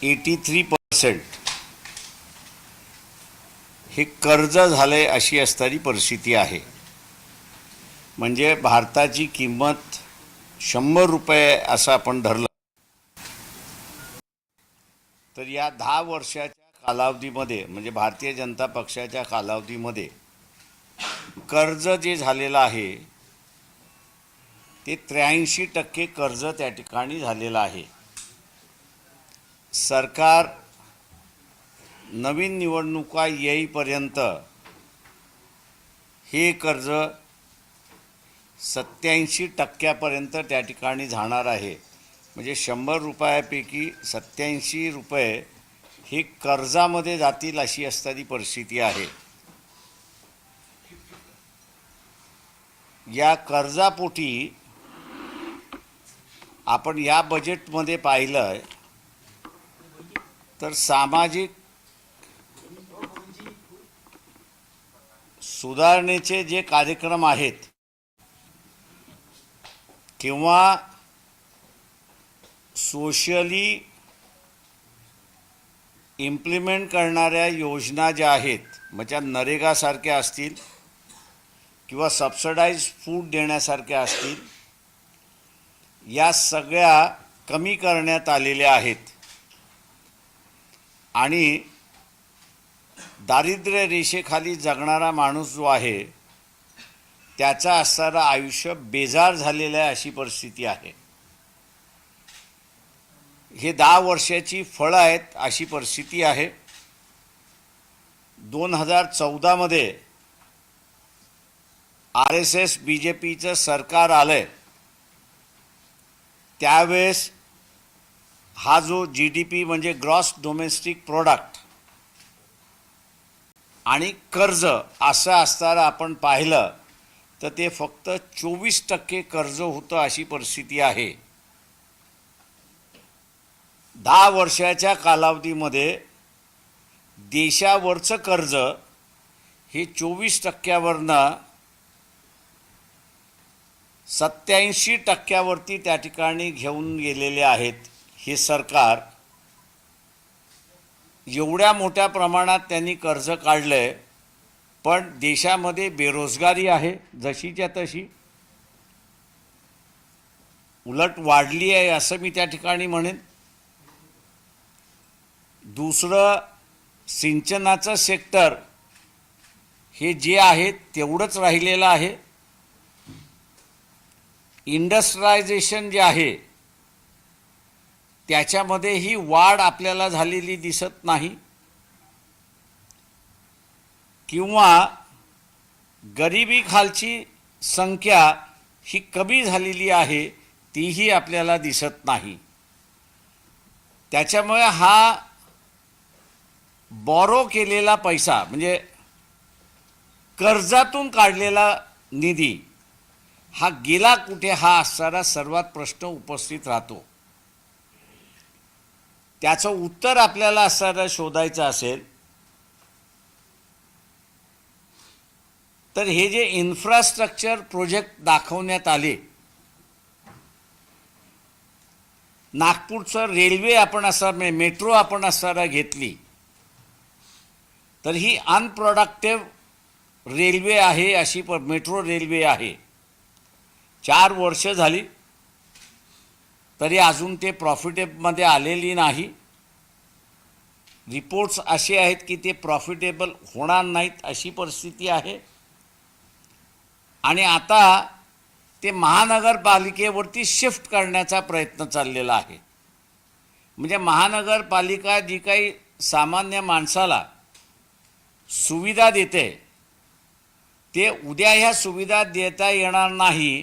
83% हे कर्ज झाले अशी असणारी परिस्थिती आहे. म्हणजे भारताची किंमत 100 रुपये असं आपण धरलं तर या 10 वर्षाच्या कालावधीमध्ये म्हणजे भारतीय जनता पक्षाच्या कालावधीमध्ये कर्ज जे झालेलं आहे ते 83% कर्ज त्या ठिकाणी झालेलं आहे. सरकार नवीन निवडणुका येईपर्यंत हे कर्ज 87% त्या ठिकाणी जाणार आहे. म्हणजे 100 रुपयापैकी 87 रुपये हे कर्जामध्ये जातील अशी असणारी परिस्थिती आहे. या कर्जापोटी आपण या बजेटमध्ये पाहिलं तर सामाजिक सुधारणेचे जे कार्यक्रम आहेत किंवा सोशली इम्प्लिमेंट करणाऱ्या योजना ज्या आहेत म्हणजे नरेगासारख्या असतील किंवा सबसिडाइज फूड देण्यासारख्या असतील या सगळ्या कमी करण्यात आलेल्या आहेत आणि दारिद्र्य रेषेखाली जगणारा माणूस जो आहे त्याचा असणारं आयुष्य बेजार झालेलं आहे अशी परिस्थिती आहे. हे 10 वर्षाची फळं आहेत अशी परिस्थिती आहे. 2014 मध्ये RSS BJPचं सरकार आलंय त्यावेळेस हा जो GDP म्हणजे ग्रॉस डोमेस्टिक प्रोडक्ट आणि कर्ज असं असताना आपण पाहिलं तर ते फक्त 24% कर्ज होतं अशी परिस्थिती आहे. 10 वर्षाच्या कालावधीमध्ये देशावरचं कर्ज हे 24%वरनं 87%वरती त्या ठिकाणी घेऊन गेलेले आहेत. हे सरकार एवढ्या मोठ्या प्रमाणात त्यांनी कर्ज काढलंय पण देशामध्ये बेरोजगारी आहे जशीच्या तशी उलट वाढली आहे असं मी त्या ठिकाणी म्हणेन. दुसरं सिंचनाचं सेक्टर हे जे आहे तेवढंच राहिलेलं आहे. इंडस्ट्रियलायझेशन जे आहे त्याच्यामध्ये ही वाढ आपल्याला झालेली दिसत नाही किंवा गरिबी खालची संख्या ही कमी झालेली आहे तीही आपल्याला दिसत नाही. त्याच्यामुळे हा बॉरो केलेला पैसा म्हणजे कर्जातून काढलेला निधी हा गेला कुठे हा असणारा सर्वात प्रश्न उपस्थित राहतो. त्याचं उत्तर आपल्याला असणारा शोधायचं असेल तर हे जे इन्फ्रास्ट्रक्चर प्रोजेक्ट दाखवण्यात आले नागपूरचं रेल्वे आपण असं मेट्रो आपण असणारा घेतली तर ही अनप्रोडक्टिव्ह रेल्वे आहे अशी मेट्रो रेल्वे आहे. 4 वर्ष झाली तरी अजून ते प्रॉफिटेबलमध्ये आलेली नाही. रिपोर्ट्स असे आहेत की ते प्रॉफिटेबल होणार नाहीत अशी परिस्थिती आहे. आणि आता ते महानगरपालिकेवरती शिफ्ट करण्याचा प्रयत्न चाललेला आहे. म्हणजे महानगरपालिका जी काही सामान्य माणसाला सुविधा देते ते उद्या ह्या सुविधा देता येणार नाही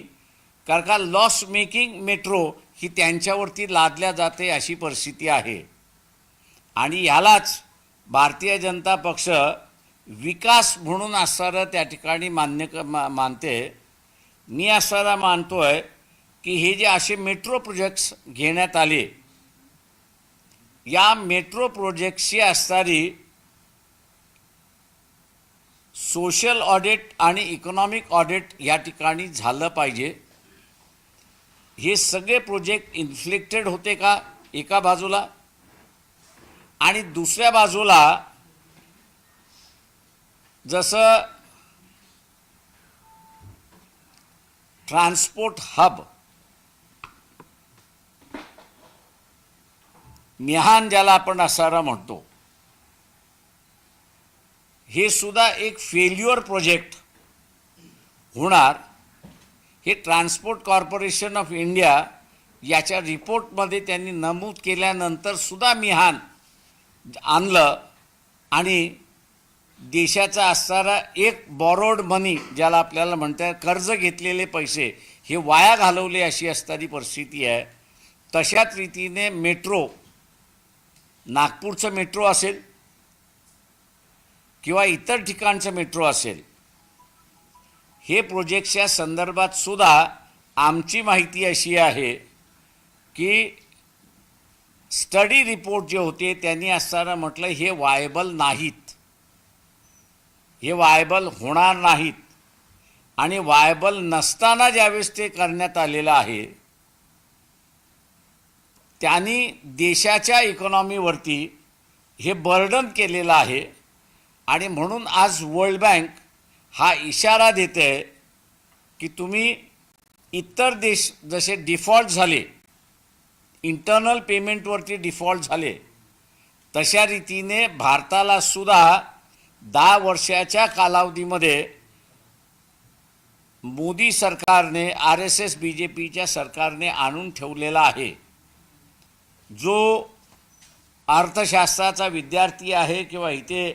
कारण का लॉस मेकिंग मेट्रो ही त्यांच्यावरती लादल्या जाते अशी परिस्थिती आहे. आणि यालाच भारतीय जनता पक्ष विकास म्हणून असणारं त्या ठिकाणी मानते. मी असणारा मानतोय की हे जे असे मेट्रो प्रोजेक्ट्स घेण्यात आले या मेट्रो प्रोजेक्ट्सची असणारी सोशल ऑडिट आणि इकॉनॉमिक ऑडिट या ठिकाणी झालं पाहिजे. हे सगळे प्रोजेक्ट इन्फ्लेक्टेड होते का एका बाजूला आणि दुसऱ्या बाजूला जसं ट्रान्सपोर्ट हब मिहान ज्याला आपण असारा म्हणतो, हे सुद्धा एक फेल्युअर प्रोजेक्ट होणार. हे ट्रान्सपोर्ट कॉर्पोरेशन ऑफ इंडिया याच्या रिपोर्टमध्ये त्यांनी नमूद केल्यानंतर सुद्धा मिहान आणलं आणि देशाचा असणारा एक बॉरोड मनी ज्याला आपल्याला म्हणतात कर्ज घेतलेले पैसे हे वाया घालवले अशी असणारी परिस्थिती आहे. तशाच रीतीने मेट्रो, नागपूरचं मेट्रो असेल किंवा इतर ठिकाणचं मेट्रो असेल, हे प्रोजेक्टच्या संदर्भात सुद्धा आमची माहिती अशी आहे की स्टडी रिपोर्ट जे होते त्यांनी असताना म्हटलं हे वायबल नाहीत, हे वायबल होणार नाहीत. आणि वायबल नसताना ज्यावेळेस ते करण्यात आलेलं आहे त्यांनी देशाच्या इकॉनॉमीवरती हे बर्डन केलेलं आहे. आणि म्हणून आज वर्ल्ड बँक हा इशारा देते की तुम्ही इतर देश जसे डिफॉल्ट झाले, इंटरनल पेमेंटवरती डिफॉल्ट झाले, तशा रीतीने भारताला सुद्धा 10 वर्षाच्या कालावधीमध्ये मोदी सरकारने, RSS BJPच्या सरकारने आणून ठेवलेला आहे. जो अर्थशास्त्राचा विद्यार्थी आहे किंवा इथे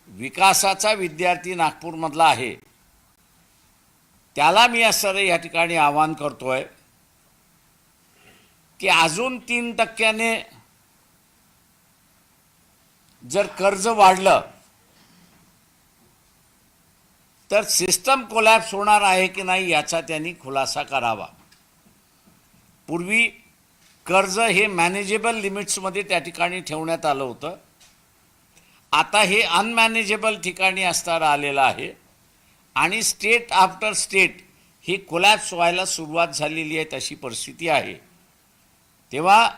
विकासाचा विद्यार्थी नागपूरमधला आहे, त्याला मी असं या ठिकाणी आवाहन करतोय की अजून 3% जर कर्ज वाढलं तर सिस्टम कोलॅप्स होणार आहे की नाही याचा त्यांनी खुलासा करावा. पूर्वी कर्ज हे मॅनेजेबल लिमिट्समध्ये त्या ठिकाणी ठेवण्यात आलं होतं, आता हे अनमॅनेजेबल ठिकाणी असताना आलेलं आहे आणि स्टेट आफ्टर स्टेट ही कोलॅप्स व्हायला सुरुवात झालेली आहे, तशी परिस्थिती आहे. तेव्हा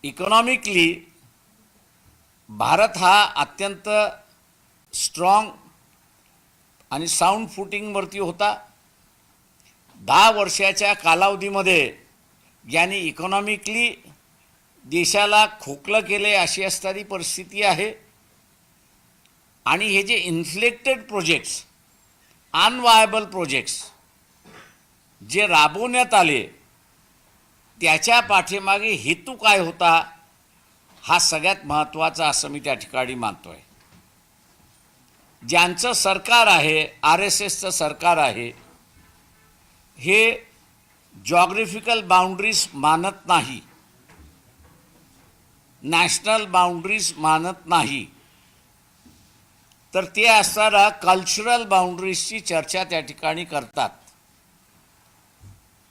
इकॉनॉमिकली भारत हा अत्यंत स्ट्रॉंग आणि साऊंड फुटिंगवरती होता. 10 वर्षाच्या कालावधीमध्ये यांनी इकॉनॉमिकली देशाला खोकलं केले अशी असणारी परिस्थिती आहे. आणि हे जे इन्फ्लेक्टेड प्रोजेक्ट्स, अनवायबल प्रोजेक्ट्स जे राबवण्यात आले त्याच्या पाठीमागे हेतू काय होता हा सगळ्यात महत्त्वाचा असं मी त्या ठिकाणी मानतोय. ज्यांचं सरकार आहे, RSSचं सरकार आहे, हे जॉग्राफिकल बाउंड्रीज मानत नाही, नॅशनल बाउंड्रीज मानत नाही, तर ते असताना कल्चरल बाउंड्रीजची चर्चा त्या ठिकाणी करतात.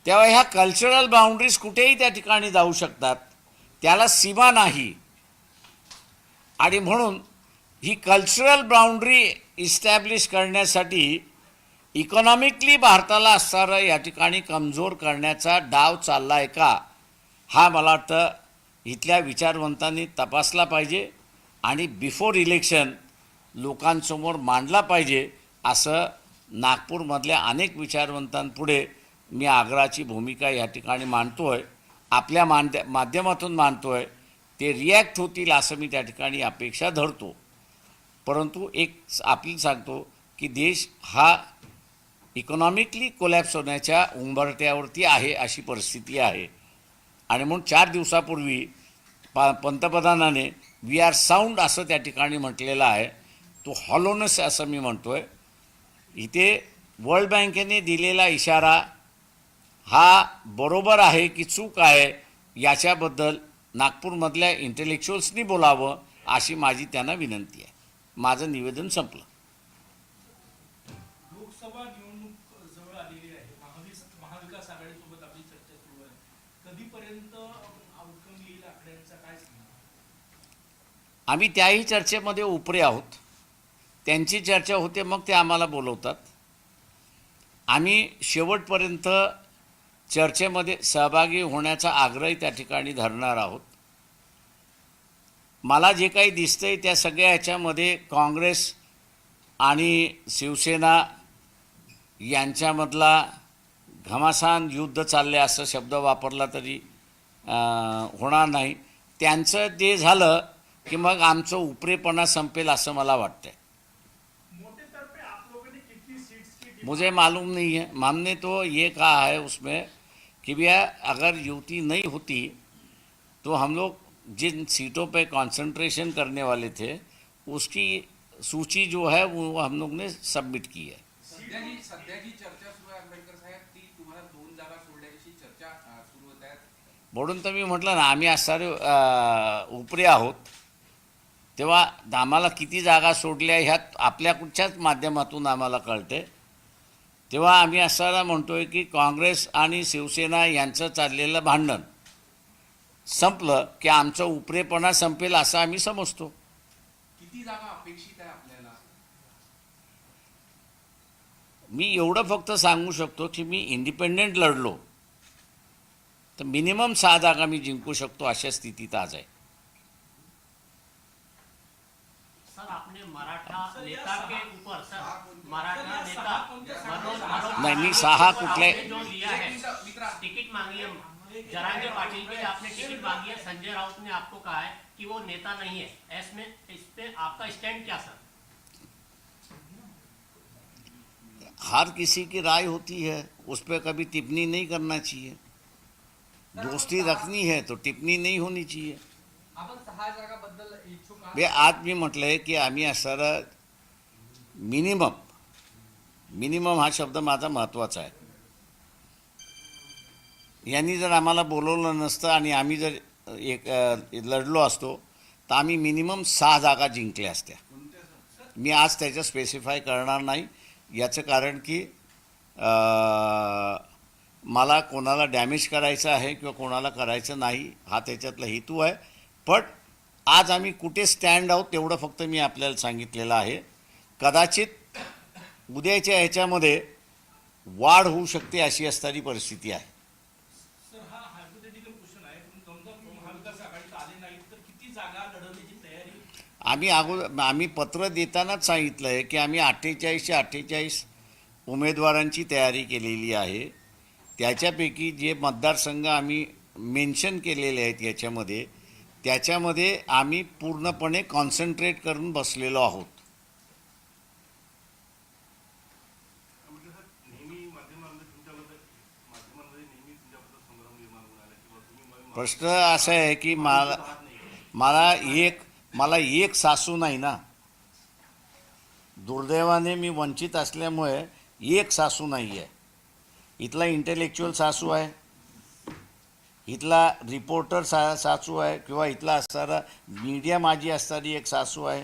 तेव्हा ह्या कल्चरल बाउंड्रीज कुठेही त्या ठिकाणी जाऊ शकतात, त्याला सीमा नाही. आणि म्हणून ही कल्चरल बाउंड्री इस्टॅब्लिश करण्यासाठी इकॉनॉमिकली भारताला असणारं या ठिकाणी कमजोर करण्याचा डाव चालला आहे का, हा मला वाटतं इथल्या विचारवंतांनी तपासला पाहिजे आणि बिफोर इलेक्शन लोकांसमोर मांडला पाहिजे, असं नागपूरमधल्या अनेक विचारवंतांपुढे मी आग्रहाची भूमिका या ठिकाणी मांडतोय, आपल्या माध्यमातून मांडतोय. ते रिॲक्ट होतील असं मी त्या ठिकाणी अपेक्षा धरतो. परंतु एक आपली सांगतो की देश हा इकॉनॉमिकली कोलॅप्स होण्याच्या उंबरठ्यावरती आहे अशी परिस्थिती आहे. आणि म्हणून 4 दिवसापूर्वी पंतप्रधानाने वी आर साऊंड असं त्या ठिकाणी म्हटलेलं आहे, तो हॉलोनेस असं मी म्हणतोय. इथे वर्ल्ड बँकेने दिलेला इशारा हा बरोबर आहे की चूक आहे याच्याबद्दल नागपूरमधल्या इंटेलेक्च्युअल्सनी बोलावं अशी माझी त्यांना विनंती आहे. माझं निवेदन संपलं. लोकसभा निवडणूक जवळ आलेली आहे, महाविकास आघाडीसोबत आपली चर्चा सुरू आहे, कधीपर्यंत आउटकम येईल आकड्यांचा काय सांगा? आम्ही त्याही चर्चेमध्ये उपरे आहोत. त्यांची चर्चा होते मग ते आम्हाला बोलवतात. आम्ही शेवटपर्यंत चर्चेमध्ये सहभागी होण्याचा आग्रही त्या ठिकाणी धरणार आहोत. मला जे काही दिसतंय त्या सगळ्या ह्याच्यामध्ये काँग्रेस आणि शिवसेना यांच्यामधला घमासान युद्ध चालले असं शब्द वापरला तरी होणार नाही. त्यांचं ते झालं की मग आमचं उपरेपणा संपेल असं मला वाटतंय. मोटे तौर पे आप लोगों ने कितनी सीट्स की डिमांड मुझे मालूम नहीं है. हमने तो ये कहा है उसमें कि भैया अगर युति नहीं होती तो हम लोग जिन सीटों पे कंसंट्रेशन करने वाले थे उसकी सूची जो है वो हम लोग ने सबमिट की है. सध्याची चर्चा सुरू आहे आंबेडकर साहेब, ती तुम्हाला 2 जागा सोडण्याची चर्चा सुरू होत आहे. म्हणून तर मी म्हटलं ना आम्ही सारे उपरे आहोत. तेव्हा आम्हाला किती जागा सोडल्या ह्यात आपल्या कुठच्याच माध्यमातून आम्हाला कळते. तेव्हा आम्ही असायला म्हणतोय की काँग्रेस आणि शिवसेना यांचं चाललेलं भांडण संपलं की आमचं उपरेपणा संपेल असं आम्ही समजतो. किती जागा अपेक्षित आहे आपल्याला? मी एवढं फक्त सांगू शकतो की मी इंडिपेंडेंट लढलो तर मिनिमम 6 जागा मी जिंकू शकतो अशा स्थितीत आज आहे. सर आपने मराठा नेता के ऊपर सर मराठा नेता मनोज नाही मी 6 कुठले आपने जो लिया है टिकट मांगी है जरांगे पाटिल के लिए आपने टिकट मांगी है. संजय राउत ने आपको कहा है कि वो नेता नहीं है. इसमें इस पे आपका स्टैंड क्या सर? हर किसी की राय होती है, उस पर कभी टिप्पणी नहीं करना चाहिए. दोस्ती रखनी है तो टिप्पणी नहीं होनी चाहिए. आपण 6 जागाबद्दल इच्छुक आहात? बे आज मी म्हटलंय की आम्ही असणारा मिनिमम हा शब्द माझा महत्त्वाचा आहे. यांनी जर आम्हाला बोलवलं नसतं आणि आम्ही जर लढलो असतो तर आम्ही मिनिमम 6 जागा जिंकल्या असत्या. मी आज त्याचं स्पेसिफाय करणार नाही. याचं कारण की मला कोणाला डॅमेज करायचं आहे किंवा कोणाला करायचं नाही हा त्याच्यातला हेतू आहे. पण आज आम्ही कुठे स्टँड आहोत तेवढं फक्त मी आपल्याला सांगितलेलं आहे. कदाचित उद्याच्या ह्याच्यामध्ये वाढ होऊ शकते अशी असणारी परिस्थिती आहे. सर हा हायपोथेटिकल क्वेश्चन आहे, पण समजा महाविकास आघाडीत आले नाही तर किती जागा लढवण्याची तयारी? आम्ही पत्र देतानाच सांगितलं आहे की आम्ही 48 उमेदवारांची तयारी केलेली आहे. त्याच्यापैकी जे मतदारसंघ आम्ही मेन्शन केलेले आहेत त्याच्यामध्ये आम्ही पूर्णपणे कॉन्सन्ट्रेट करून बसलेलो आहोत. प्रश्न असा आहे की मला एक सासू नाही ना. दुर्दैवाने मी वंचित असल्यामुळे एक सासू नाही आहे. इथला इंटेलेक्च्युअल सासू आहे, इथला रिपोर्टर सासू आहे किंवा इथला असणारा मीडिया माझी असणारी एक सासू आहे,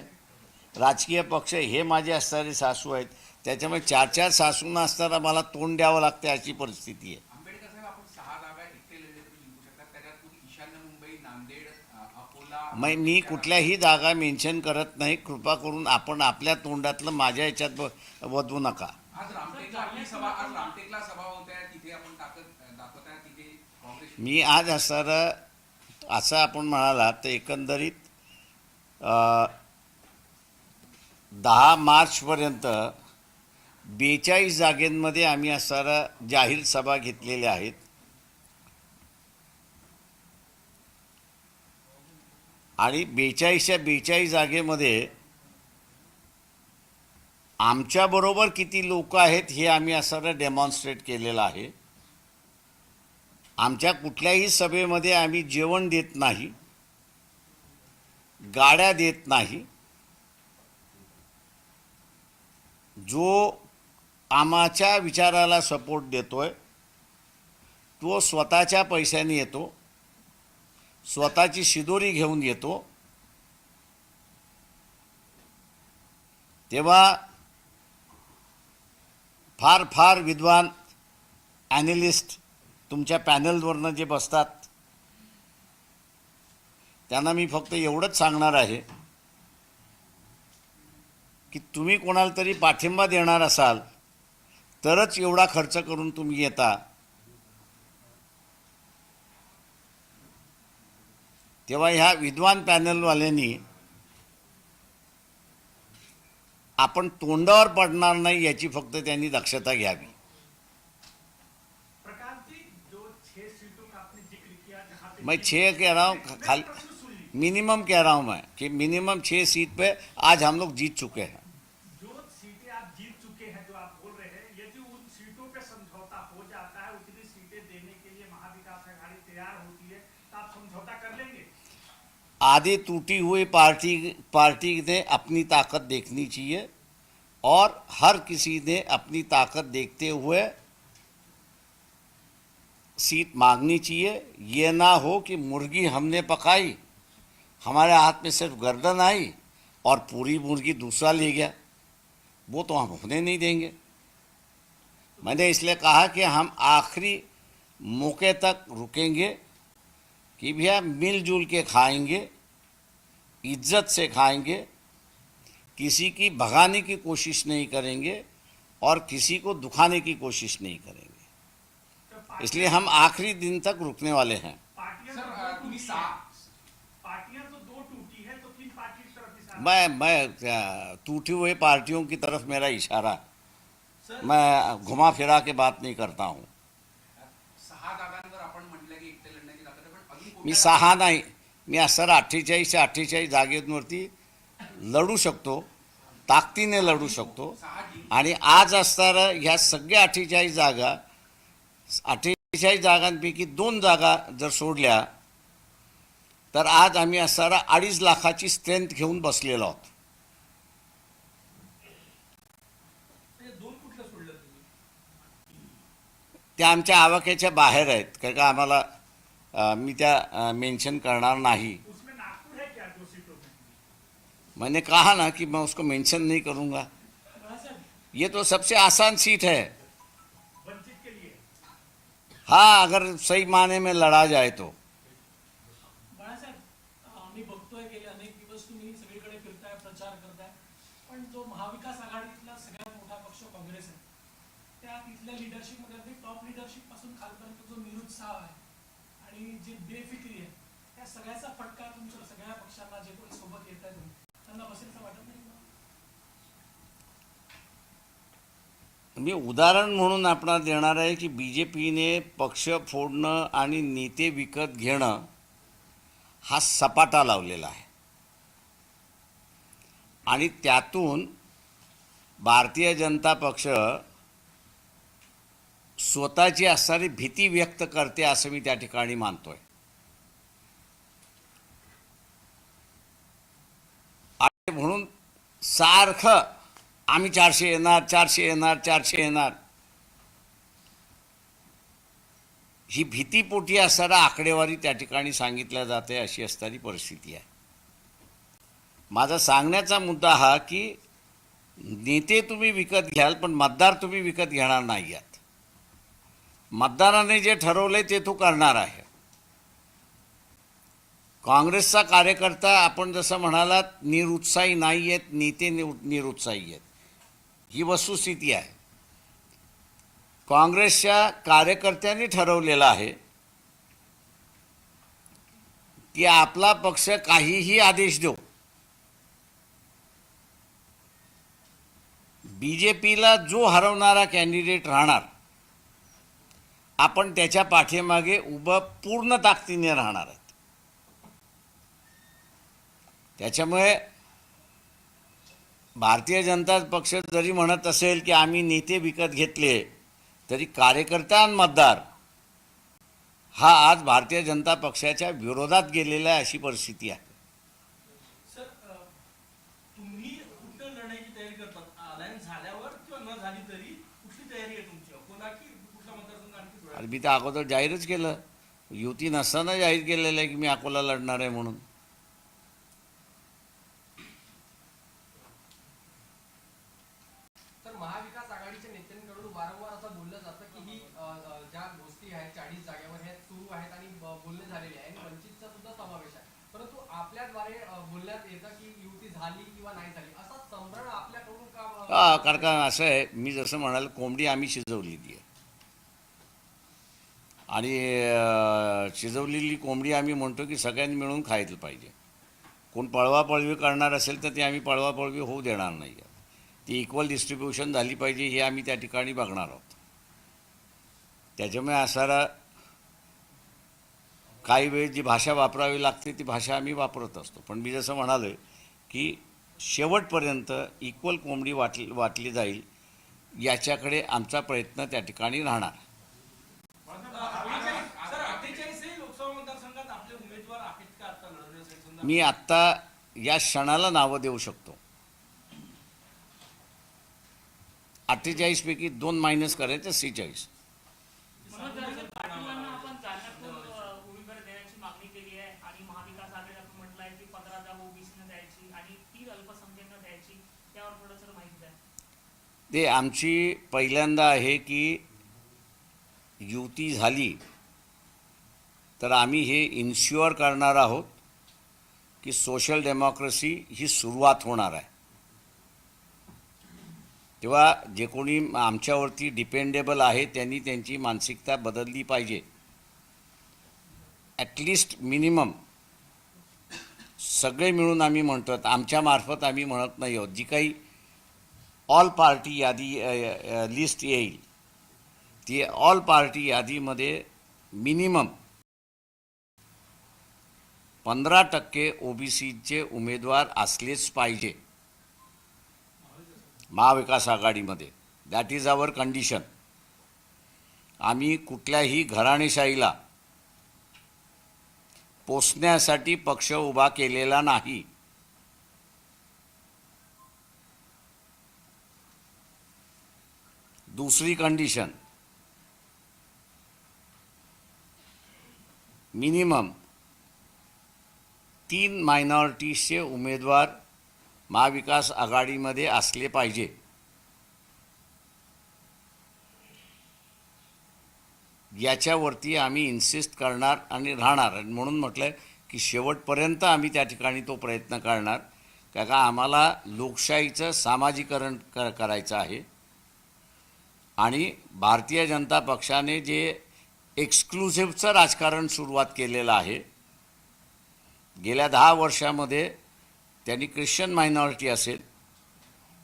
राजकीय पक्ष हे माझे असणारे सासू आहेत. त्याच्यामुळे 4 सासूंना असताना मला तोंड द्यावं लागते अशी परिस्थिती आहे. आंबेडकर साहेब, आपण 6 जागा एकटे लढले तरी जिंकू शकतात. त्याच्यात तुम्ही ईशान्य मुंबई, नांदेड, अकोला. मी कुठल्याही जागा मेन्शन करत नाही. कृपा करून आपण आपल्या तोंडातलं माझ्या ह्याच्यात वधवू नका. आज रामटेकला सभा होत आहे, तिथे आपण ताकद दाखवत आहे. तिथे काँग्रेस मी आज असं आपण म्हणाला तर एकंदरीत 10 मार्चपर्यंत 42 जागेंमध्ये आम्ही असणारा जाहीर सभा घेतलेल्या आहेत. आणि 42 जागेमध्ये आमच्याबरोबर किती लोक आहेत हे आम्ही असं डेमॉन्स्ट्रेट केलेलं आहे. आमच्या कुठल्याही सभेमध्ये आम्ही जेवण देत नाही, गाड्या देत नाही. जो आमच्या विचाराला सपोर्ट देतोय तो स्वतःच्या पैशाने येतो, स्वतःची शिदोरी घेऊन येतो. तेव्हा फार विद्वान ॲनालिस्ट तुमच्या पॅनलवरनं जे बसतात त्यांना मी फक्त एवढंच सांगणार आहे की तुम्ही कोणाला तरी पाठिंबा देणार असाल तरच एवढा खर्च करून तुम्ही येता. तेव्हा ह्या विद्वान पॅनलवाल्यांनी आपण तोंडावर पडणार नाही याची फक्त त्यांनी दक्षता घ्यावी. प्रकाश जी, जो 6 सीटों का आपने जिक्र किया जहाँ पे मैं 6 कह रहा हूँ, खाली प्रश्न सुन लीजिए। मिनिमम कह रहा हूँ मैं कि मिनिमम 6 सीट पे आज हम लोग जीत चुके हैं. जो सीटें आप जीत चुके हैं, जो आप बोल रहे हैं, यदि उन सीटों पे समझौता हो जाता है, उतनी सीटें देने के लिए महाविकास आघाड़ी तैयार होती है, तो आप समझौता कर लेंगे? आधी टूटी हुई पार्टी ने अपनी ताकत देखनी चाहिए और हर किसी ने अपनी ताकत देखते हुए सीट मांगनी चाहिए. ये ना हो कि मुर्गी हमने पकाई, हमारे हाथ में सिर्फ गर्दन आई और पूरी मुर्गी दूसरा ले गया. वो तो हम होने नहीं देंगे. मैंने इसलिए कहा कि हम आखिरी मौके तक रुकेंगे कि भैया मिलजुल के खाएंगे, इज्जत से खाएंगे, किसी की भगाने की कोशिश नहीं करेंगे और किसी को दुखाने की कोशिश नहीं करेंगे. तो इसलिए हम आखिरी दिन तक रुकने वाले हैं. पार्टियां सर, तो दो तुम्ही टूटी सा- हैं। पार्टियां तो दो टूटी है, तो किन पार्टी की तरफ इशारा? मैं टूटी हुई पार्टियों की तरफ मेरा इशारा. सर, मैं घुमा फिरा के बात नहीं करता हूँ. 6 जागांवर आपण म्हटलं की एकटे लढण्याची ताकद आहे, पण अजून मी कोणत्या- 6 नाही, मी असं 48 जागेवरती लढू शकतो, ताकदीने लढू शकतो. 6 जिंक- आणि आज असणाऱ्या ह्या सगळ्या 48 जागा, 48 जागांपैकी 2 जागा जर सोडल्या तर आज आम्ही असणारा 2.5 लाखाची स्ट्रेंथ घेऊन बसलेलो आहोत. हे दोन कुठलं सोडलं तुम्ही? त्या आमच्या आवाक्याच्या बाहेर आहेत, कारण का आम्हाला मी त्या मेन्शन करणार नाही. उसमें नागपुर है क्या, 2 सीटों में? मैंने कहा ना कि मैं उसको मेंशन नहीं करूंगा. बड़ा साहब, ये तो सबसे आसान सीट है. वंचित के लिए हाँ, अगर सही माने में लड़ा जाए तो. बाळासाहेब, आम्ही बघतोय गेले अनेक दिवस तुम्ही सगळीकडे फिरताय, प्रचार करताय, पण जो महाविकास आघाडीतला सगळ्यात मोठा पक्ष काँग्रेस आहे, त्या तिथल्या लिडरशिपमध्ये अगदी टॉप लिडरशिप पासून खालपर्यंत जो निरुत्साह आहे आणि जी बेफिक्री आहे, त्या सगळ्याचा फटका तुमच्या सगळ्या पक्षांना जे कोणी सोबत येत आहे त्यांना बसेल असं वाटत नाही का? मी उदाहरण म्हणून आपणाला देणार आहे की BJPने पक्ष फोडणं आणि नेते विकत घेणं हा सपाटा लावलेला आहे आणि त्यातून भारतीय जनता पक्ष स्वतःची असणारी भीती व्यक्त करते असं मी त्या ठिकाणी मानतोय. आणि म्हणून सारखं आम्ही 400 येणार, 400 येणार, 400 येणार, ही भीतीपोटी असणारा आकडेवारी त्या ठिकाणी सांगितल्या जाते, अशी असणारी परिस्थिती आहे. माझा सांगण्याचा मुद्दा हा की नेते तुम्ही विकत घ्याल पण मतदार तुम्ही विकत घेणार नाही आहात. मतदाराने जे ठरवले ते तो करणार आहे. काँग्रेसचा कार्यकर्ता आपण जसं म्हणालात निरुत्साही नाही आहेत, नेते निरुत्साही आहेत, ही वस्तुस्थिती आहे. काँग्रेसच्या कार्यकर्त्यांनी ठरवलेलं आहे की आपला पक्ष काहीही आदेश देऊ, BJPला जो हरवणारा कॅन्डिडेट राहणार आपण त्याच्या पाठीमागे उभं पूर्ण ताकदीने राहणार आहेत. त्याच्यामुळे भारतीय जनता पक्ष जरी म्हणत असेल की आम्ही नेते विकत घेतले, तरी कार्यकर्ता आणि मतदार हा आज भारतीय जनता पक्षाच्या विरोधात गेलेला आहे, अशी परिस्थिती आहे. सर, तुम्ही कुठं लढण्याची तयारी करतात? अलायन्स झाल्यावर किंवा न झाली तरी कुठली तयारी आहे तुमची? अकोला की कुठला मतदारसंघ आणखी जोडायचा? आणि मी तर अगोदर जाहीरच केलं, युती नसताना जाहीर केलेलं आहे की मी अकोला लढणार आहे म्हणून. तर महाविकास आघाडीच्या नेत्यांकडून वारंवार असं बोललं जातं की ही ज्या गोष्टी आहेत 40 जागेवर हे सुरू आहेत आणि बोलणे झालेले आहे आणि वंचितचा सुद्धा समावेश आहे, परंतु आपल्याद्वारे बोलण्यात येतं की युती झाली किंवा नाही झाली, असा संभ्रम आपल्याकडून का? कारण का असं आहे, मी जसं म्हणाल कोंबडी आम्ही शिजवलेली आहे आणि शिजवलेली कोंबडी आम्ही म्हणतो की सगळ्यांनी मिळून खायला पाहिजे. कोण पळवापळवी करणार असेल तर ते आम्ही पळवापळवी होऊ देणार नाही. ती इक्वल डिस्ट्रीब्युशन झाली पाहिजे हे आम्ही त्या ठिकाणी बघणार आहोत. त्याच्यामुळे असारा काही वेळ जी भाषा वापरावी लागते ती भाषा आम्ही वापरत असतो. पण मी जसं म्हणालो आहे की शेवटपर्यंत इक्वल कोंबडी वाटली जाईल याच्याकडे आमचा प्रयत्न त्या ठिकाणी राहणार. सर 48 लोकसभा मतदारसंघात आपले उमेदवार आहेत का आता लढवण्यासाठी? समजा मी आत्ता या क्षणाला नावं देऊ शकतो. 48 पैकी 2 मायनस करायचं 46. पाटीलांना आपण जालन्यातून उमेदवारी देण्याची मागणी केली आहे आणि महाविकास आघाडी आपण म्हटलं आहे की 15 जागा ओबीसीने द्यायची आणि 3 अल्पसंख्याकांना द्यायची. त्यावर थोडंसं माहिती द्या. ते आमची पहिल्यांदा आहे की युती झाली तर आम्ही हे इन्श्युअर करणार आहोत की सोशल डेमोक्रेसी ही सुरुवात होणार आहे. तेव्हा जे कोणी आमच्यावरती डिपेंडेबल आहे त्यांनी त्यांची मानसिकता बदलली पाहिजे. ॲटलिस्ट मिनिमम सगळे मिळून आम्ही म्हणतो, आमच्यामार्फत आम्ही म्हणत नाही आहोत. जी काही ऑल पार्टी यादी लिस्ट येईल ती ऑल पार्टी यादीमध्ये मिनिमम 15% ओबीसीचे उमेदवार असलेच पाहिजे महाविकास आघाडीमध्ये. That is our condition. आम्ही कुठल्याही घराणेशाहीला पोसण्यासाठी पक्ष उभा केलेला नाही. दुसरी कंडिशन, मिनिमम 3 मायनॉरिटीजचे उमेदवार महाविकास आघाडीमध्ये असले पाहिजे. याच्यावरती आम्ही इन्सिस्ट करणार आणि राहणार. म्हणून म्हटलं की शेवटपर्यंत आम्ही त्या ठिकाणी तो प्रयत्न करणार. का आम्हाला लोकशाहीचं सामाजिकरण करायचं आहे. आणि भारतीय जनता पक्षाने जे एक्सक्लुसिव्हचं राजकारण सुरुवात केलेलं आहे गेल्या 10 वर्षामध्ये, त्यांनी ख्रिश्चन मायनॉरिटी असेल,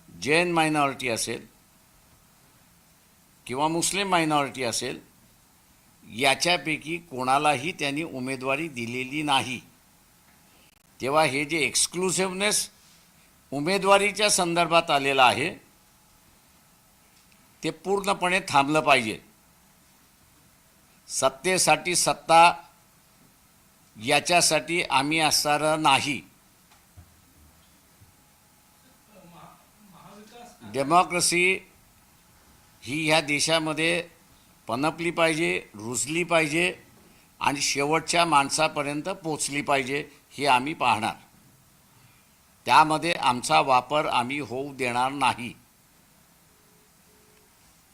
जैन मायनॉरिटी असेल किंवा मुस्लिम मायनॉरिटी असेल, याच्यापैकी कोणालाही त्यांनी उमेदवारी दिलेली नाही. तेव्हा हे जे एक्सक्लुसिव्हनेस उमेदवारीच्या संदर्भात आलेलं आहे ते पूर्णपणे थांबलं पाहिजे. सत्तेसाठी सत्ता याच्यासाठी आम्ही असणार नाही. डेमोक्रेसी ही ह्या देशामध्ये पनपली पाहिजे, रुजली पाहिजे आणि शेवटच्या माणसापर्यंत पोचली पाहिजे हे आम्ही पाहणार. त्यामध्ये आमचा वापर आम्ही होऊ देणार नाही.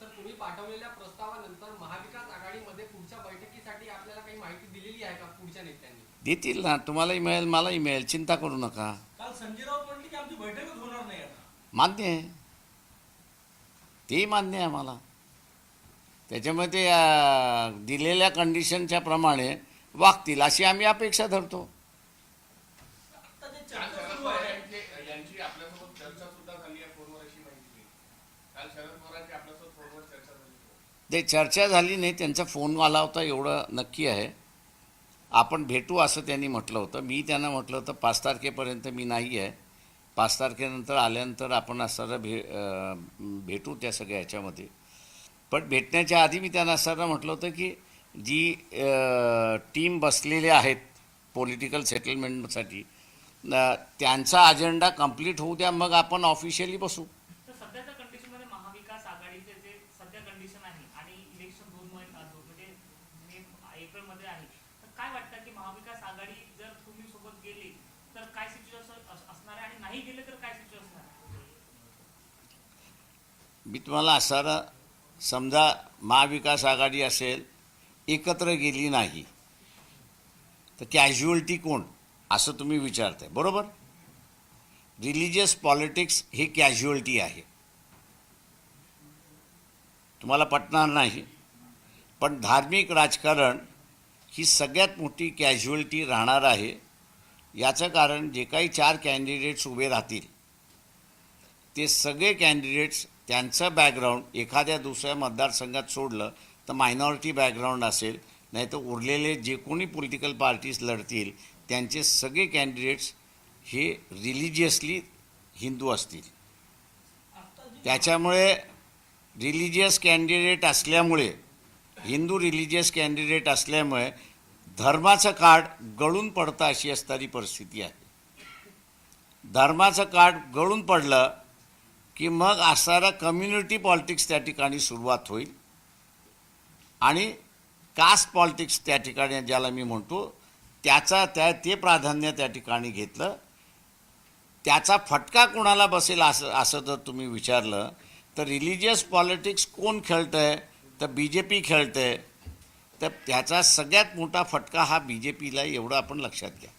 तर तुम्ही पाठवलेल्या प्रस्तावानंतर महाविकास आघाडीमध्ये पुढच्या बैठकीसाठी आपल्याला काही माहिती दिलेली आहे का पुढच्या नेत्यांनी? देतील ना, तुम्हालाही मिळेल, मलाही मिळेल, चिंता करू नका. काल संजय राऊत म्हटले की आमची बैठकच होणार नाही आता. मान्य आहे, तेही मान्य आहे आम्हाला. त्याच्यामुळे ते दिलेल्या कंडिशनच्या प्रमाणे वागतील अशी आम्ही अपेक्षा धरतो. आता जे चर्चा सुरू आहे यांची आपल्यासोबत चर्चा सुद्धा झाली आहे फोनवर अशी माहिती आहे. काल शरद पवारांची आपल्यासोबत फोनवर चर्चा झाली. ते चर्चा झाली नाही, त्यांचा फोन आला होता एवढं नक्की आहे. आपण भेटू असं त्यांनी म्हटलं होतं. मी त्यांना म्हटलं होतं 5 तारखेपर्यंत मी नाही आहे, 5 तारखेनंतर आल्यानंतर आपण असं भेटू त्या सगळ्या ह्याच्यामध्ये. पण भेटण्याच्या आधी मी त्यांना असं म्हटलं होतं की जी टीम बसलेले आहेत पॉलिटिकल सेटलमेंटसाठी त्यांचा अजेंडा कंप्लीट होऊ द्या, मग आपण ऑफिशियली बसू. तर सध्याच्या कंडिशनमध्ये महाविकास आघाडीचे जे सध्या कंडिशन आहे आणि इलेक्शन 2 महिने म्हणजे मे एप्रिलमध्ये आहे, तर काय वाटतं की महाविकास आघाडी जर तुम्ही सोबत गेली तर काय सिच्युएशन असणार आहे आणि नाही गेले तर काय सिच्युएशन आहे? मी तुम्हाला असं, समजा महाविकास आघाडी असेल एकत्र गेली नाही तर कॅज्युअल्टी कोण असं तुम्ही विचारताय, बरोबर? रिलिजियस पॉलिटिक्स हे कॅज्युअल्टी आहे. तुम्हाला पटणार नाही. पण धार्मिक राजकारण ही सगळ्यात मोठी कॅज्युअलिटी राहणार आहे. याचं कारण जे काही 4 कॅन्डिडेट्स उभे राहतील ते सगळे कॅन्डिडेट्स त्यांचं बॅकग्राऊंड एखाद्या दुसऱ्या मतदारसंघात सोडलं तर मायनॉरिटी बॅकग्राऊंड असेल, नाही तर उरलेले जे कोणी पॉलिटिकल पार्टीज लढतील त्यांचे सगळे कॅन्डिडेट्स हे रिलिजियसली हिंदू असतील. त्याच्यामुळे रिलिजियस कॅन्डिडेट असल्यामुळे, हिंदू रिलिजियस कॅन्डिडेट असल्यामुळे धर्माचं कार्ड गळून पडतं अशी असणारी परिस्थिती आहे. धर्माचं कार्ड गळून पडलं की मग असणारा कम्युनिटी पॉलिटिक्स त्या ठिकाणी सुरुवात होईल आणि कास्ट पॉलिटिक्स त्या ठिकाणी ज्याला मी म्हणतो ते प्राधान्य त्या ठिकाणी घेतलं. त्याचा फटका कोणाला बसेल असं जर तुम्ही विचारलं तर रिलिजियस पॉलिटिक्स कोण खेळतं आहे तर BJP खेळतं आहे. तर त्याचा सगळ्यात मोठा फटका हा BJPला, एवढं आपण लक्षात घ्या.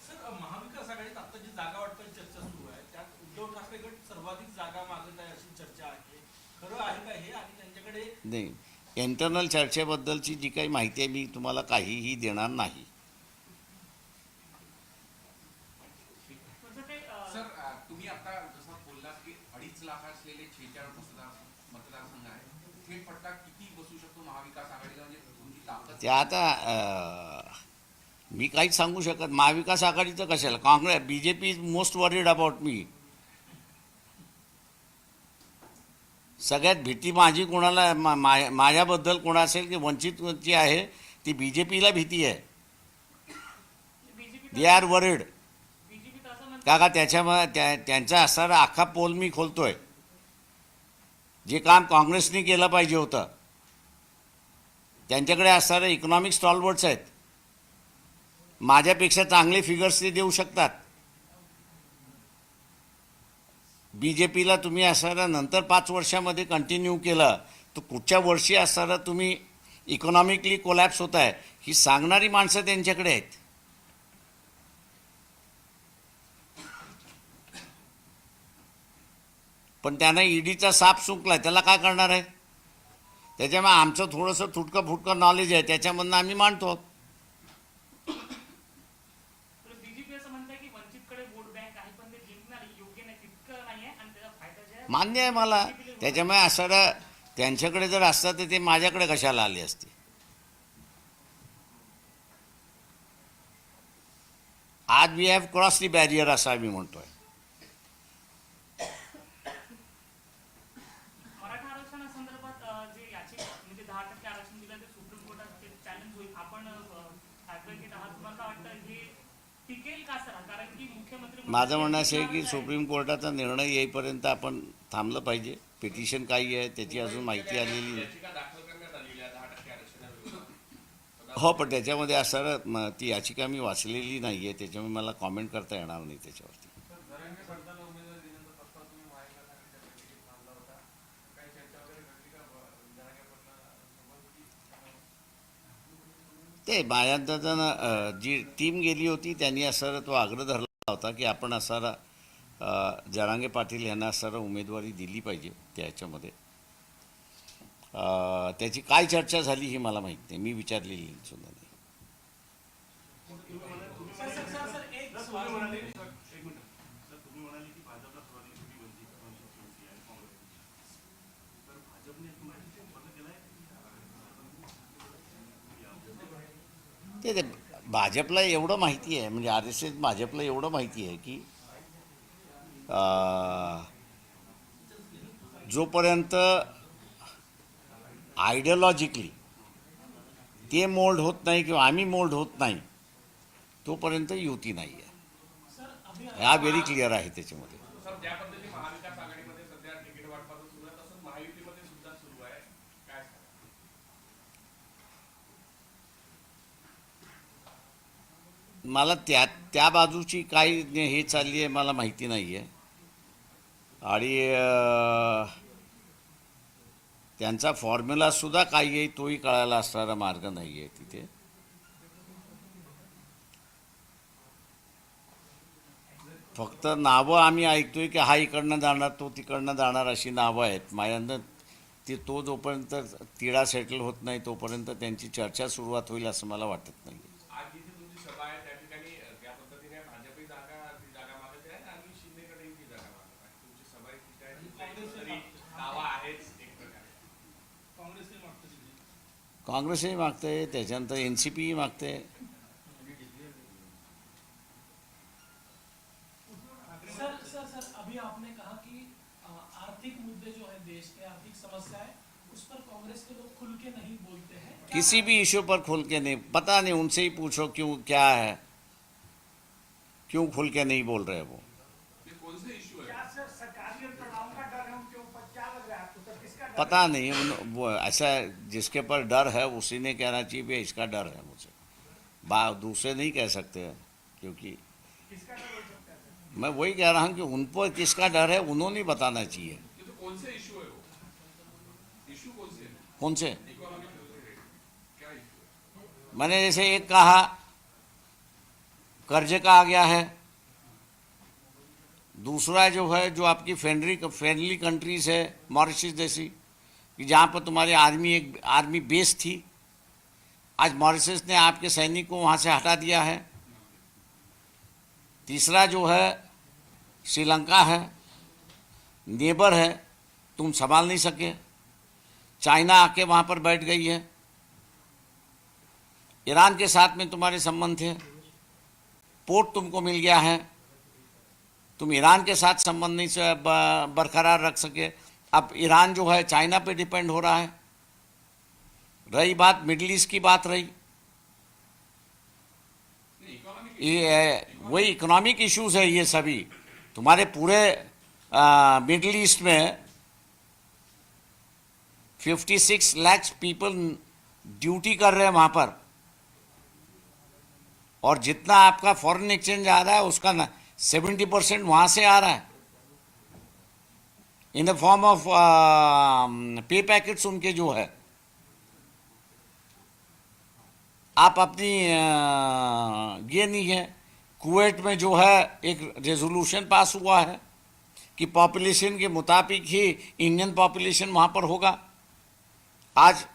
सर, महाविकास आघाडीत आता जी जागा वाटपाची चर्चा सुरू आहे त्यात उद्धव ठाकरे गट सर्वाधिक जागा मागत आहे अशी चर्चा आहे. खरं आहे का हे? आणि त्यांच्याकडे नाही, इंटरनल चर्चेबद्दलची जी काही माहिती आहे मी तुम्हाला काहीही देणार नाही. सर तुम्ही आता जसं बोललात की 2.5 लाख असलेले 46 मतदारसंघ आहे, थेट फटका किती बसू शकतो महाविकास आघाडीला, म्हणजे तुमची ताकद? ते आता मी काहीच सांगू शकत. महाविकास आघाडीचं कशाला, Congress BJP is most worried about me. सगळ्यात भीती माझी कोणाला माझ्याबद्दल कोणा असेल की वंचितची आहे ती BJPला भीती आहे. They are worried. बीजेपी तर असं म्हणतात का त्याच्यामुळे त्यांचा असणारा अख्खा पोल मी खोलतोय. जे काम काँग्रेसने केलं पाहिजे होतं, त्यांच्याकडे असणारे इकॉनॉमिक स्टॉलवर्ड्स आहेत, माझ्यापेक्षा चांगले फिगर्स ते देऊ शकतात. BJPला तुम्ही असणारा नंतर 5 वर्षामध्ये कंटिन्यू केलं तर पुढच्या वर्षी असणारा तुम्ही इकॉनॉमिकली कोलॅप्स होत आहे ही सांगणारी माणसं त्यांच्याकडे आहेत. पण त्यांना ईडीचा साप सुकला, त्याला काय करणार आहे? त्याच्यामुळे आमचं थोडंसं तुटकं फुटकं नॉलेज आहे, त्याच्यामधनं आम्ही मांडतो. बीजेपी असं म्हणतंय की वंचितकडे वोट बँक आहे पण ते जिंकणार योग्य नाही, तितकं नाही आहे आणि त्याचा फायदा जे आहे मान्य आहे मला. त्याच्यामुळे असणारा त्यांच्याकडे जर असतं तर ते माझ्याकडे कशाला आले असते. आज we have cross the barrier असं आम्ही म्हणतोय. मराठा आरक्षणासंदर्भात जे याचिका म्हणजे 10% आरक्षण दिलं ते सुप्रीम कोर्टात चॅलेंज होईल. आपण ऍडव्होकेट आहात, तुम्हाला काय वाटतं हे टिकेल का सर? कारण की मुख्यमंत्री माझं म्हणणं असं आहे की सुप्रीम कोर्टाचा निर्णय येईपर्यंत आपण थांबलं पाहिजे. पिटिशन काही आहे त्याची अजून माहिती आलेली नाही. याचिका दाखल करण्यात आलेली आहे 10% आरक्षणाविरोधात. हो, पण त्याच्यामध्ये असं ती याचिका मी वाचलेली नाही आहे, त्याच्यामुळे मला कॉमेंट करता येणार नाही त्याच्यावरती. ते माझ्यानंतर जी टीम गेली होती त्यांनी असं तो आग्रह धरला होता की आपण असारा जरांगे पाटील यांना असं उमेदवारी दिली पाहिजे. त्याच्यामध्ये त्याची काय चर्चा झाली ही मला माहीत नाही, मी विचारलेली सुद्धा नाही. सर, एक तुम्ही म्हणाले की भाजपला सुरुवातीला छोटी वंचित होती आहे काँग्रेस, तर भाजपने बदल केला आहे. ते भाजपला एवढं माहिती आहे, म्हणजे RSS भाजपला एवढं माहिती आहे की जोपर्यंत आयडियोलॉजिकली ते मोल्ड होत नाही किंवा आम्ही मोल्ड होत नाही तोपर्यंत युती नाही आहे. हा व्हेरी क्लिअर आहे त्याच्यामध्ये. सर, ज्या पद्धतीने महाविकास आघाडीमध्ये सध्या तिकीट वाटपाचं सुरू आहे तसंच महायुतीमध्ये सुद्धा सुरू आहे, काय सांगा? मला त्या बाजूची काय हे चालली आहे मला माहिती नाही आहे. आणि त्यांचा फॉर्म्युलासुद्धा काय आहे तोही कळायला असणारा मार्ग नाही आहे तिथे. फक्त नावं आम्ही ऐकतोय की हा इकडनं जाणार तो तिकडनं जाणार अशी नावं आहेत. माझ्यानं तो जोपर्यंत तिढा सेटल होत नाही तोपर्यंत त्यांची चर्चा सुरुवात होईल असं मला वाटत नाही. आज जिथे तुमची सभा आहे त्या ठिकाणी त्या पद्धतीने भाजपही ती जागा मागत आहे आणि शिंदेकडेही ती जागा मागत आहे. तुमची सभा ठीक आहे, तुमचा तरी दावा आहेच एक प्रकारे. काँग्रेसने मागतं तिथे. काँग्रेसही मागते, त्याच्यानंतर NCPही मागते. सर अभी आपने कहा कि आर्थिक मुद्दे जो है देश के आर्थिक समस्या है उस पर कांग्रेस के लोग खुल के नहीं बोलते हैं. किसी भी इशू पर खुल के नहीं, पता नहीं, उनसे ही पूछो क्यों, क्या है, क्यों खुल के नहीं बोल रहे वो. ये कौन से इश्यू है? क्या सर सरकारी तनाव का डर है उनके ऊपर, क्या लग रहा है आपको सर, किसका डर पता नहीं वो ऐसा जिसके पर डर है उसी ने कहना चाहिए भी इसका डर है मुझे. दूसरे नहीं कह सकते हैं, क्योंकि किसका डर हो सकता है सर? मैं वही कह रहा हूँ कि उन पर किसका डर है उन्होंने बताना चाहिए. ये तो कौन से इश्यू है वो? इश्यू कौन से है? कौन से? इकोनॉमिक क्या इश्यू है? मैंने जैसे एक कहा कर्जे का आ गया है, दूसरा जो है जो आपकी फ्रेंडली कंट्रीज है मॉरिशस जैसी, कि जहाँ पर तुम्हारी आर्मी बेस थी, आज मॉरिशस ने आपके सैनिक को वहाँ से हटा दिया है. तीसरा जो है श्रीलंका है, नेबर है, तुम संभाल नहीं सके, चाइना आके वहाँ पर बैठ गई है. ईरान के साथ में तुम्हारे संबंध थे, पोर्ट तुमको मिल गया है, तुम ईरान के साथ संबंध नहीं से बरकरार रख सके. अब ईरान जो है चाइना पे डिपेंड हो रहा है. रही बात मिडिल ईस्ट की बात रही, ये वही इकोनॉमिक इश्यूज है. ये सभी तुम्हारे पूरे मिडिल ईस्ट में 56 लाख पीपल ड्यूटी कर रहे हैं वहाँ पर, और जितना आपका फॉरेन एक्सचेंज आ रहा है उसका 70% वहाँ से आ रहा है in the form of pay packets उनके जो है. आप अपनी ये नहीं है. कुवैत में जो है एक रेजोल्यूशन पास हुआ है कि पॉपुलेशन के मुताबिक ही इंडियन पॉपुलेशन वहाँ पर होगा. आज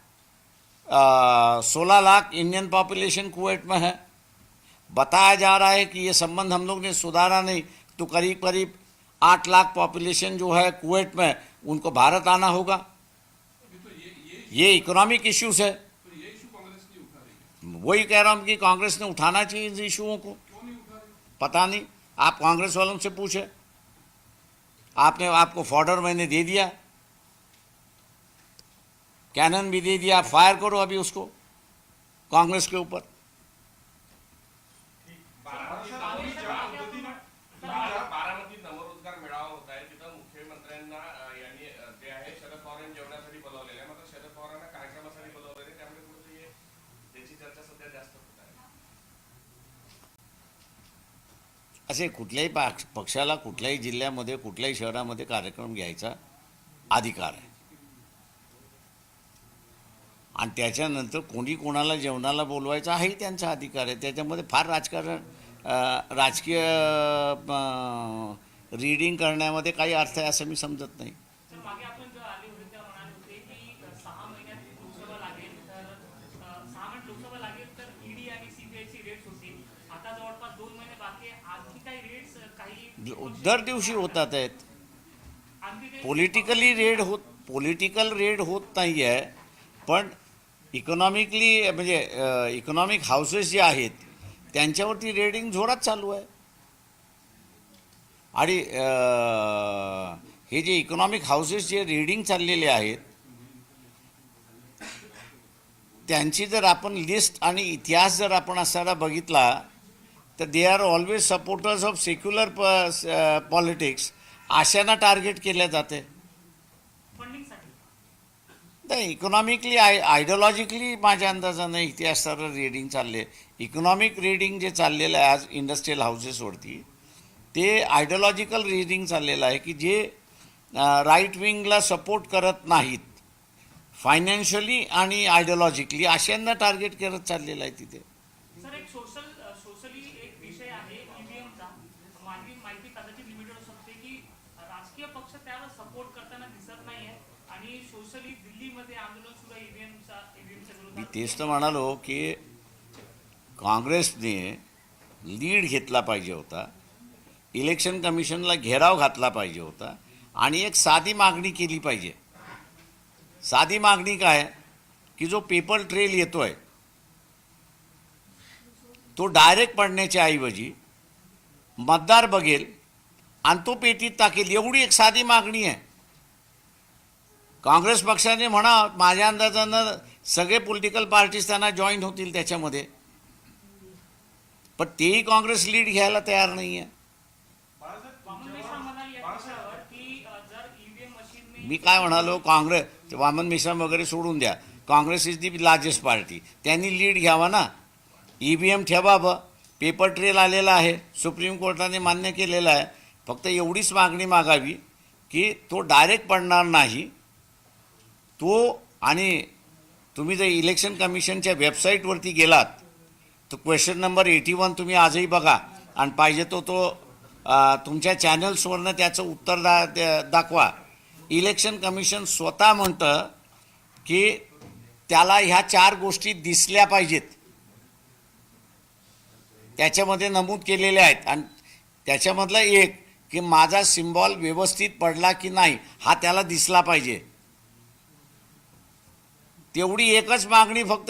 16 लाख इंडियन पॉपुलेशन कुवैत में है. बताया जा रहा है कि ये संबंध हम लोग ने सुधारा नहीं तो करीब करीब 8 लाख पॉपुलेशन जो है कुवैत में उनको भारत आना होगा. ये इकोनॉमिक इश्यूज है. वही कह रहा हूँ कि कांग्रेस ने उठाना चाहिए इन इशुओं को. पता नहीं, आप कांग्रेस वालों से पूछे. आपको फॉर्डर मैंने दे दिया, कैनन भी दे दिया, फायर करो अभी उसको कांग्रेस के ऊपर. बारामतीत नवरोजगार मेळावा होत आहे, तिथं मुख्यमंत्र्यांना यांनी ते आहे शरद पवारांनी जेवणासाठी बोलावलेलं आहे, मात्र शरद पवारांना कार्यक्रमासाठी बोलावलेलं आहे, त्यामुळे कुठेतरी त्याची चर्चा सध्या जास्त होत आहे. असे कुठल्याही पक्षाला कुठल्याही जिल्ह्यामध्ये कुठल्याही शहरामध्ये कार्यक्रम घ्यायचा अधिकार आहे, आणि त्याच्यानंतर कोणी कोणाला जेवणाला बोलवायचा हाही त्यांचा अधिकार आहे. त्याच्यामध्ये फार राजकीय रीडिंग करण्यामध्ये काही अर्थ आहे असं मी समजत नाही. सर मागे आपण जेव्हा आले होते तेव्हा म्हणाले होते की 6 महिन्यात लोकसभा लागेल, तर 6 महिन्यात लोकसभा लागेल तर ईडी आणि सीबीआयची रेट्स होतील. आता जवळपास 2 महिने बाकी आहे. आणखी काही रेट्स काही दर दिवशी होतात आहेत. आणखी काही पॉलिटिकल रेड होत नाही आहे, पण इकॉनॉमिकली म्हणजे इकॉनॉमिक हाऊसेस जे आहेत त्यांच्यावरती रेडिंग जोरात चालू आहे. आणि हे जे इकॉनॉमिक हाऊसेस जे रेडिंग चाललेले आहेत त्यांची जर आपण लिस्ट आणि इतिहास जर आपण असायला बघितला तर they are always supporters of secular politics अशांना टार्गेट केल्या जाते. फंडिंगसाठी नाही, इकॉनॉमिकली आयडिओलॉजिकली माझ्या अंदाजानं इतिहास सारं रेडिंग चालले. इकॉनॉमिक रेडिंग जे चाललेलं आहे आज इंडस्ट्रियल हाऊसेसवरती ते आयडिओलॉजिकल रेडिंग चाललेलं आहे की जे राईट विंगला सपोर्ट करत नाहीत फायनान्शियली आणि आयडिओलॉजिकली अशांना टार्गेट करत चाललेलं आहे तिथे. सर एक सोशली एक विषय आहे ईव्हीएमचा. माझी माहिती कदाचित लिमिटेड असू शकते की राजकीय पक्ष त्यावर सपोर्ट करताना दिसत नाहीये आणि सोशली दिल्लीमध्ये आंदोलन सुरू आहे ईव्हीएमच्या मी विरोधात. तेच तर म्हणालो की काँग्रेसने लीड घेतला पाहिजे होता, इलेक्शन कमिशनला घेराव घातला पाहिजे होता आणि एक साधी मागणी केली पाहिजे. साधी मागणी काय की जो पेपर ट्रेल येतोय तो डायरेक्ट पडण्याच्या ऐवजी मतदार बघेल आणि तो पेटीत टाकेल, एवढी एक साधी मागणी आहे. काँग्रेस पक्षाने म्हणा, माझ्या अंदाजानं सगळे पॉलिटिकल पार्टीज त्यांना जॉईन होतील त्याच्यामध्ये, पण तेही काँग्रेस लीड घ्यायला तयार नाही आहे. बाळासाहेब, वामन मिश्रा म्हणाले या विषयावर की जर ईव्हीएम मशीन मी काय म्हणालो, काँग्रेस ते वामन मिश्रा वगैरे सोडून द्या, Congress is the largest party, त्यांनी लीड घ्यावा ना. EVM ठेवावं, पेपर ट्रेल आलेला आहे, सुप्रीम कोर्टाने मान्य केलेलं आहे. फक्त एवढीच मागणी मागावी की तो डायरेक्ट पडणार नाही तो. आणि तुम्ही जर इलेक्शन कमिशनच्या वेबसाईटवरती गेलात तर क्वेश्चन नंबर 81 तुम्ही आजही बघा आणि पाहिजे तो तुमच्या चॅनल्सवरनं त्याचं उत्तर दाखवा. इलेक्शन कमिशन स्वतः म्हणतं की त्याला ह्या 4 गोष्टी दिसल्या पाहिजेत, त्याच्यामध्ये नमूद केलेल्या आहेत. आणि त्याच्यामधलं एक की माझा सिम्बॉल व्यवस्थित पडला की नाही हा त्याला दिसला पाहिजे. तेवढी एकच मागणी फक्त